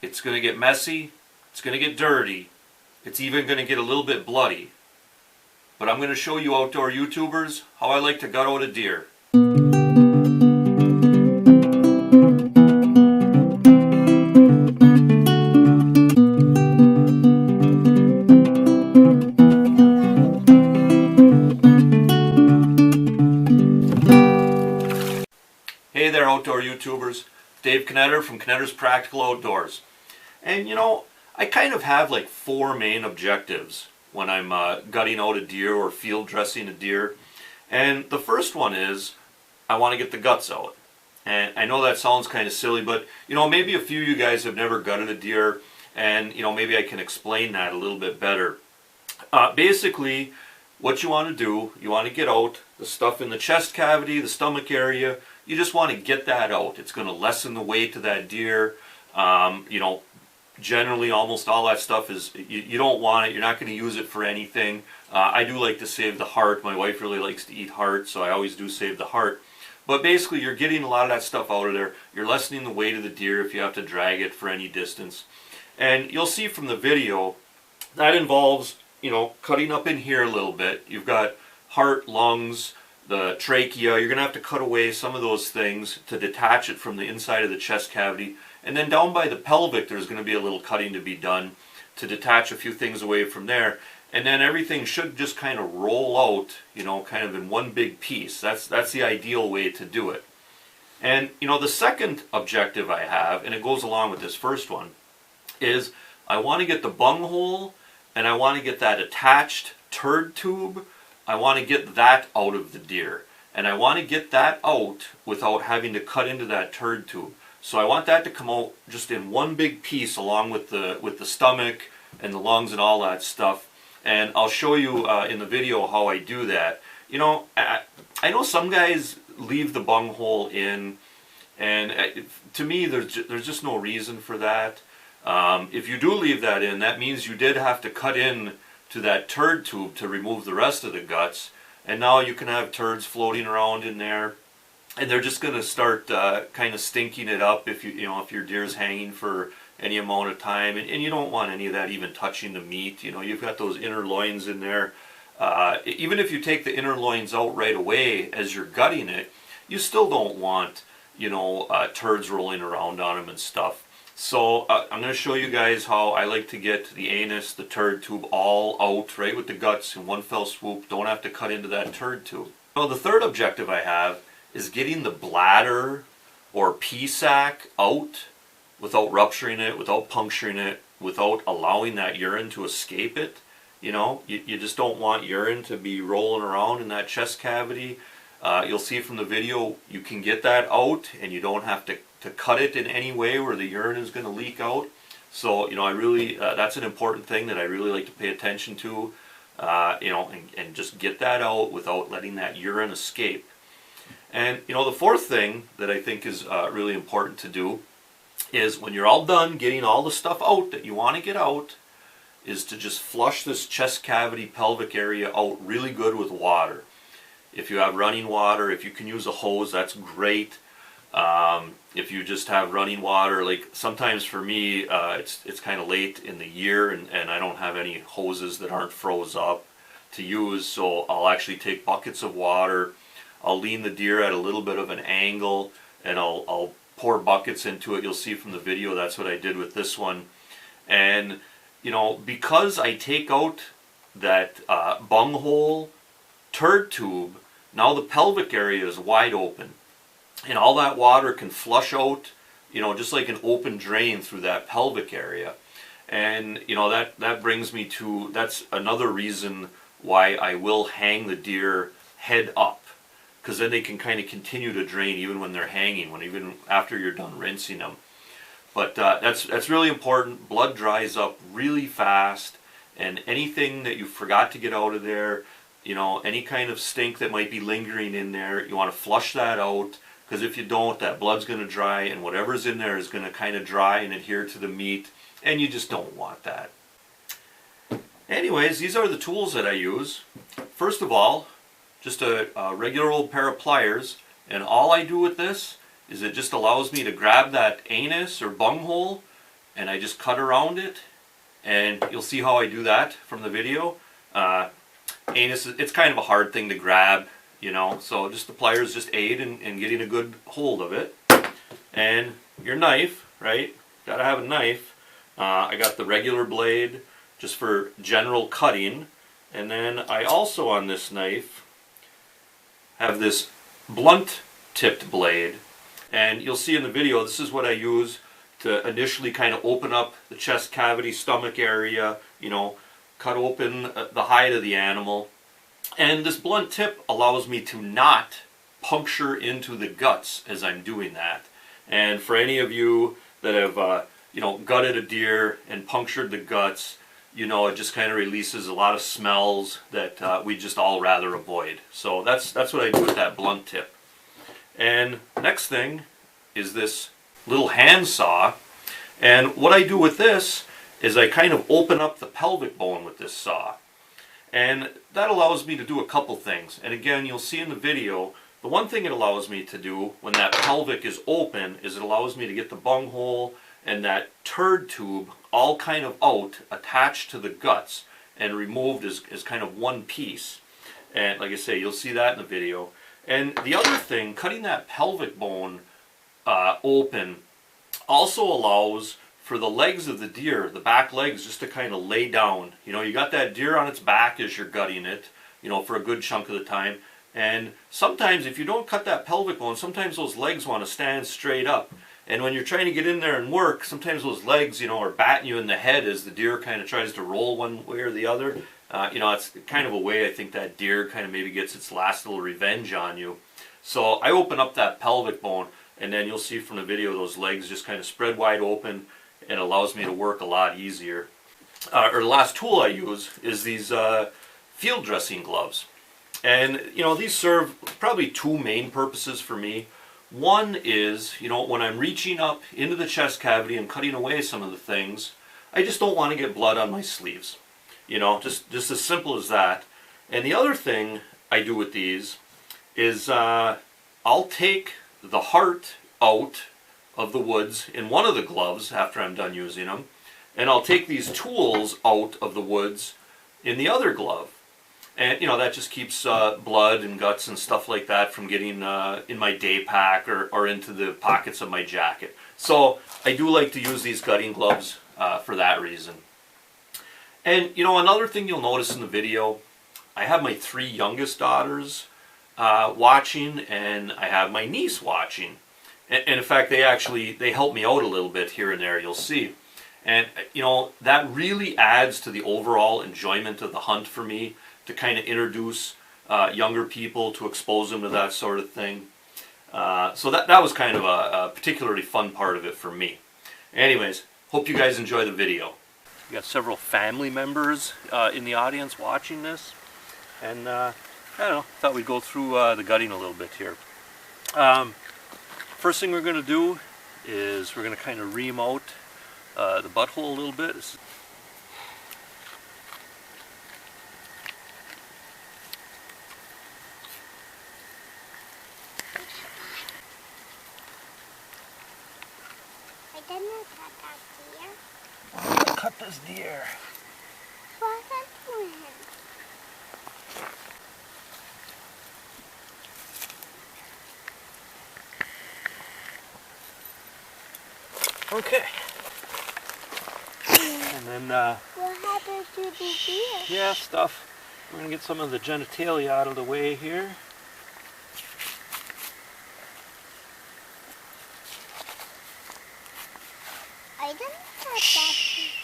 It's going to get messy, it's going to get dirty, it's even going to get a little bit bloody. But I'm going to show you outdoor YouTubers how I like to gut out a deer. Hey there outdoor YouTubers, Dave Knetter from Knetter's Practical Outdoors. And you know, I kind of have like four main objectives when I'm gutting out a deer or field dressing a deer. And the first one is, I want to get the guts out. And I know that sounds kind of silly, but you know, maybe a few of you guys have never gutted a deer, and you know, maybe I can explain that a little bit better. Basically, what you want to do, you want to get out the stuff in the chest cavity, the stomach area. You just want to get that out. It's going to lessen the weight to that deer. You know, generally almost all that stuff is, you don't want it. You're not going to use it for anything. I do like to save the heart. My wife really likes to eat heart, so I always do save the heart. But basically, you're getting a lot of that stuff out of there. You're lessening the weight of the deer if you have to drag it for any distance. And you'll see from the video, that involves, you know, cutting up in here a little bit. You've got heart, lungs, the trachea. You're going to have to cut away some of those things to detach it from the inside of the chest cavity. And then down by the pelvic, there's going to be a little cutting to be done to detach a few things away from there. And then everything should just kind of roll out, you know, kind of in one big piece. That's the ideal way to do it. And, you know, the second objective I have, and it goes along with this first one, is I want to get the bunghole and I want to get that attached turd tube. I want to get that out of the deer. And I want to get that out without having to cut into that turd tube. So I want that to come out just in one big piece along with the stomach and the lungs and all that stuff. And I'll show you in the video how I do that. You know, I know some guys leave the bunghole in, and to me there's just no reason for that. If you do leave that in, that means you did have to cut in to that turd tube to remove the rest of the guts, and now you can have turds floating around in there, and they're just going to start kind of stinking it up if if your deer's hanging for any amount of time, and you don't want any of that even touching the meat. You know, you've got those inner loins in there. Even if you take the inner loins out right away as you're gutting it, you still don't want, you know, turds rolling around on them and stuff. So I'm going to show you guys how I like to get the anus, the turd tube all out, right with the guts in one fell swoop. Don't have to cut into that turd tube. So the third objective I have is getting the bladder or pee sac out without rupturing it, without puncturing it, without allowing that urine to escape it. You know, you just don't want urine to be rolling around in that chest cavity. You'll see from the video, you can get that out and you don't have to cut it in any way where the urine is going to leak out. So, you know, I really, that's an important thing that I really like to pay attention to, you know, and just get that out without letting that urine escape. And, you know, the fourth thing that I think is really important to do is when you're all done getting all the stuff out that you want to get out, is to just flush this chest cavity pelvic area out really good with water. If you have running water, if you can use a hose, that's great. If you just have running water, like sometimes for me, it's kind of late in the year and I don't have any hoses that aren't froze up to use, so I'll actually take buckets of water. I'll lean the deer at a little bit of an angle and I'll pour buckets into it. You'll see from the video that's what I did with this one. And you know, because I take out that bunghole turd tube, now the pelvic area is wide open. And all that water can flush out, you know, just like an open drain through that pelvic area. And, you know, that brings me to, that's another reason why I will hang the deer head up. Because then they can kind of continue to drain even when they're hanging, even after you're done rinsing them. But that's really important. Blood dries up really fast. And anything that you forgot to get out of there, you know, any kind of stink that might be lingering in there, you want to flush that out. Because if you don't, that blood's going to dry, and whatever's in there is going to kind of dry and adhere to the meat, and you just don't want that. Anyways, these are the tools that I use. First of all, just a regular old pair of pliers, and all I do with this is it just allows me to grab that anus or bunghole and I just cut around it, and you'll see how I do that from the video. Anus, it's kind of a hard thing to grab, you know, so just the pliers just aid in getting a good hold of it. And your knife, right? Gotta have a knife. I got the regular blade just for general cutting, and then I also on this knife have this blunt tipped blade, and you'll see in the video this is what I use to initially kind of open up the chest cavity, stomach area, you know, cut open the hide of the animal. And this blunt tip allows me to not puncture into the guts as I'm doing that. And for any of you that have you know, gutted a deer and punctured the guts, you know, it just kind of releases a lot of smells that we just all rather avoid. So that's what I do with that blunt tip. And next thing is this little hand saw, and what I do with this is I kind of open up the pelvic bone with this saw, and that allows me to do a couple things. And again, you'll see in the video, the one thing it allows me to do when that pelvic is open is it allows me to get the bunghole and that turd tube all kind of out, attached to the guts and removed as kind of one piece. And like I say, you'll see that in the video. And the other thing, cutting that pelvic bone open also allows for the legs of the deer, the back legs, just to kind of lay down. You know, you got that deer on its back as you're gutting it, you know, for a good chunk of the time. And sometimes if you don't cut that pelvic bone, sometimes those legs want to stand straight up. And when you're trying to get in there and work, sometimes those legs, you know, are batting you in the head as the deer kind of tries to roll one way or the other. You know, it's kind of a way I think that deer kind of maybe gets its last little revenge on you. So I open up that pelvic bone, and then you'll see from the video those legs just kind of spread wide open, and allows me to work a lot easier. Or the last tool I use is these field dressing gloves. And, you know, these serve probably two main purposes for me. One is, you know, when I'm reaching up into the chest cavity and cutting away some of the things, I just don't want to get blood on my sleeves. You know, just as simple as that. And the other thing I do with these is I'll take the heart out of the woods in one of the gloves after I'm done using them, and I'll take these tools out of the woods in the other glove. And, you know, that just keeps blood and guts and stuff like that from getting in my day pack or into the pockets of my jacket. So I do like to use these gutting gloves for that reason. And, you know, another thing you'll notice in the video, I have my 3 youngest daughters watching, and I have my niece watching. And in fact, they help me out a little bit here and there, you'll see. And, you know, that really adds to the overall enjoyment of the hunt for me, to kind of introduce younger people, to expose them to that sort of thing. So that was kind of a particularly fun part of it for me. Anyways, hope you guys enjoy the video. We got several family members in the audience watching this, and I don't know, thought we'd go through the gutting a little bit here. First thing we're going to do is we're going to kind of ream out the butthole a little bit. I didn't cut that deer. Cut this deer. What happened? Okay. And then, what happened to the deer? yeah, stuff. We're going to get some of the genitalia out of the way here. I didn't cut that deer.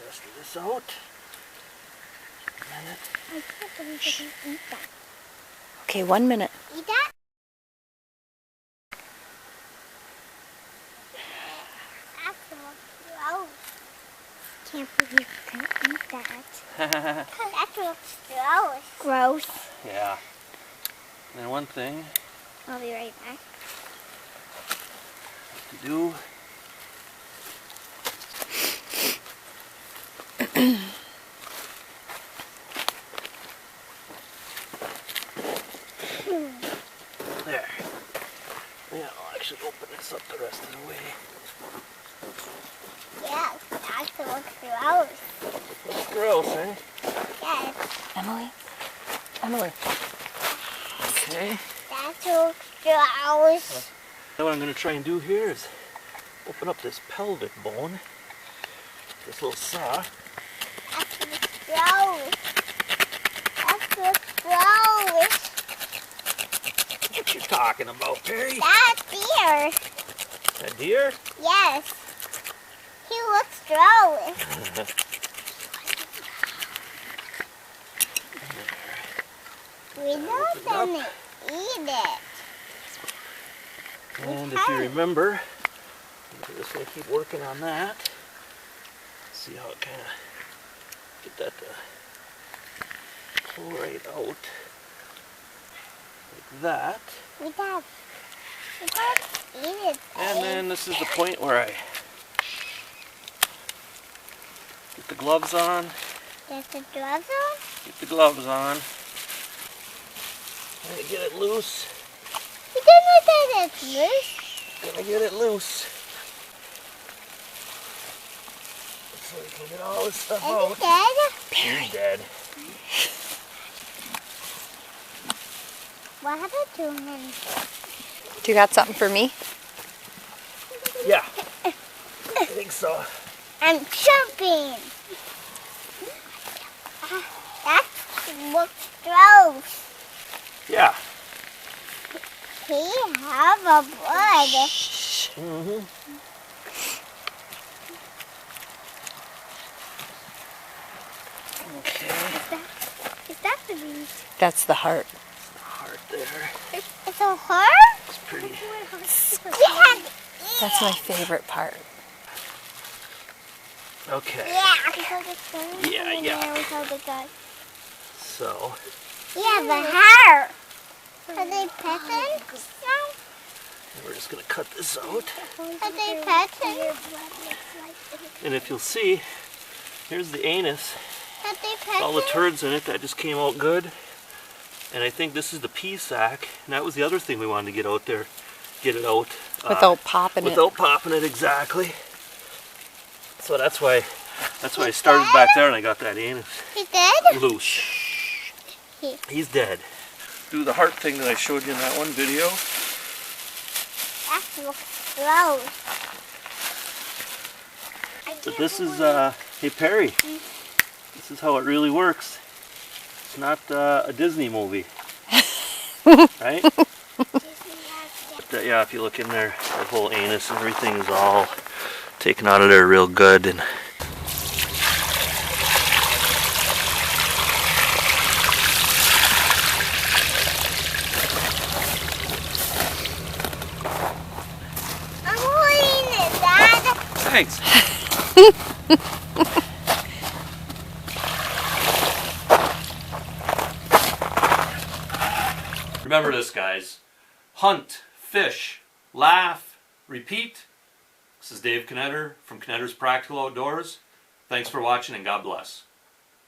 Rest of this out. I can't believe I can eat that. Okay, 1 minute. Eat that? That's so gross. Can't believe I can eat that. That looks gross. Gross. Yeah. And then one thing I'll be right back. to do There. Yeah, I'll actually open this up the rest of the way. Yes, that looks gross. It's gross, eh? Yes, Emily? Emily. Okay. that looks gross. Now what I'm going to try and do here is open up this pelvic bone. This little saw. That looks gross. That looks gross. What you talking about, Perry? That deer. A deer? Yes. He looks gross. We're not gonna eat it. And if you remember, I'm just going to keep working on that. See how it kind of get that to pull right out like that. We can't eat it. And then this is the point where I get the gloves on. Get the gloves on? Get the gloves on. And get it loose. You didn't get it loose. Gonna get it loose. So we can get all this stuff Is out. it dead? He's dead. What happened to him? Do you got something for me? Yeah. I think so. I'm jumping. That looks gross. Yeah. He have a blood. Mm-hmm. Okay. Is that the beast? That's the heart. Heart there. It's a heart? It's pretty. Yeah. That's my favorite part. Okay. Yeah. Yeah. So. Yeah, the hair. Are they petting now? We're just going to cut this out. Are they petting? And if you'll see, here's the anus. Are they petting? All the turds in it, that just came out good. And I think this is the pea sac. And that was the other thing we wanted to get out there. Get it out. Without popping it. Without popping it, exactly. So that's why I started back there and I got that anus He's dead? loose. He's dead. Do the heart thing that I showed you in that one video. That looks gross. But this is, hey Perry, this is how it really works. It's not a Disney movie, right? But, yeah, if you look in there, the whole anus and everything is all taken out of there real good. And I'm holding it, Dad. thanks. Remember this, guys. Hunt, fish, laugh, repeat. This is Dave Knetter from Knetter's Practical Outdoors. Thanks for watching and God bless.